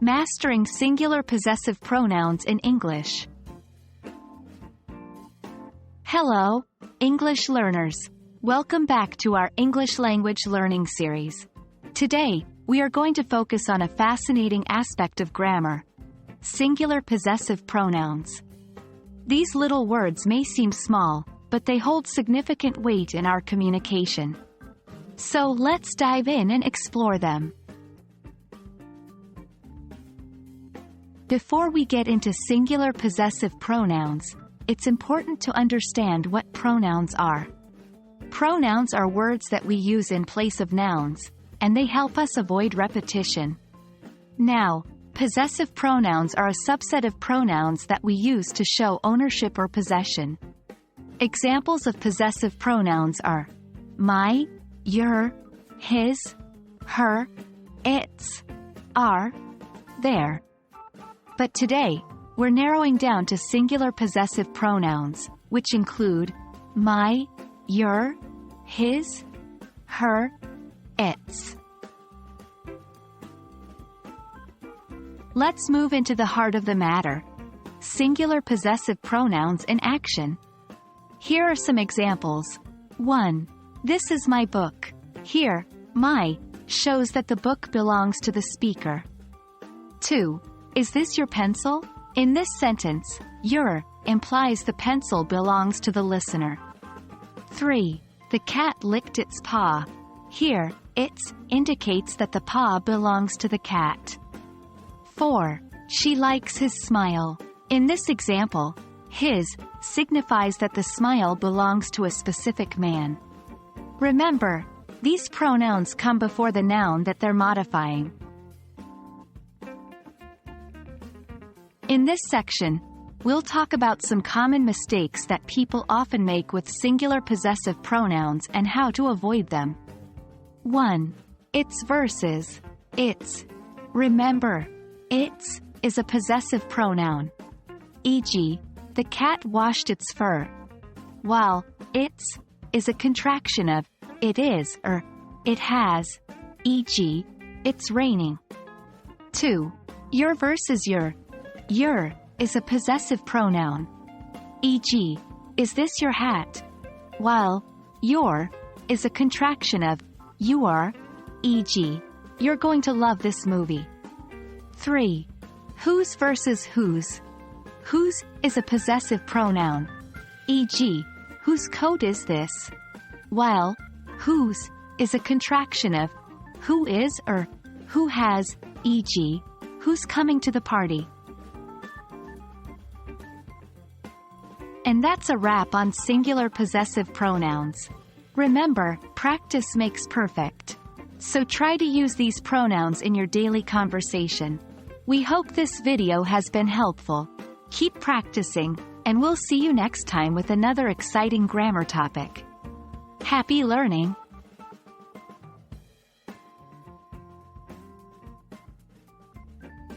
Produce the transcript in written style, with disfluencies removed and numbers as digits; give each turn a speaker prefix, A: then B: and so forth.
A: Mastering singular possessive pronouns in English. Hello, English learners. Welcome back to our English language learning series. Today, we are going to focus on a fascinating aspect of grammar: singular possessive pronouns. These little words may seem small, but they hold significant weight in our communication. So let's dive in and explore them. Before we get into singular possessive pronouns, it's important to understand what pronouns are. Pronouns are words that we use in place of nouns, and they help us avoid repetition. Now, possessive pronouns are a subset of pronouns that we use to show ownership or possession. Examples of possessive pronouns are my, your, his, her, its, our, their. But today, we're narrowing down to singular possessive pronouns, which include my, your, his, her, its. Let's move into the heart of the matter: singular possessive pronouns in action. Here are some examples. 1. This is my book. Here, my shows that the book belongs to the speaker. 2. Is this your pencil? In this sentence, your implies the pencil belongs to the listener. 3. The cat licked its paw. Here, its indicates that the paw belongs to the cat. 4. She likes his smile. In this example, his signifies that the smile belongs to a specific man. Remember, these pronouns come before the noun that they're modifying. In this section, we'll talk about some common mistakes that people often make with singular possessive pronouns and how to avoid them. 1. Its versus its. Remember, its is a possessive pronoun. E.g., the cat washed its fur, while its is a contraction of it is or it has, e.g., it's raining. 2. Your versus your. Your is a possessive pronoun. E.g., is this your hat? While your is a contraction of you are, e.g., you're going to love this movie. 3. Whose versus whose. Whose is a possessive pronoun. E.g., whose coat is this? While whose is a contraction of who is or who has, e.g., who's coming to the party. And that's a wrap on singular possessive pronouns. Remember, practice makes perfect. So try to use these pronouns in your daily conversation. We hope this video has been helpful. Keep practicing, and we'll see you next time with another exciting grammar topic. Happy learning!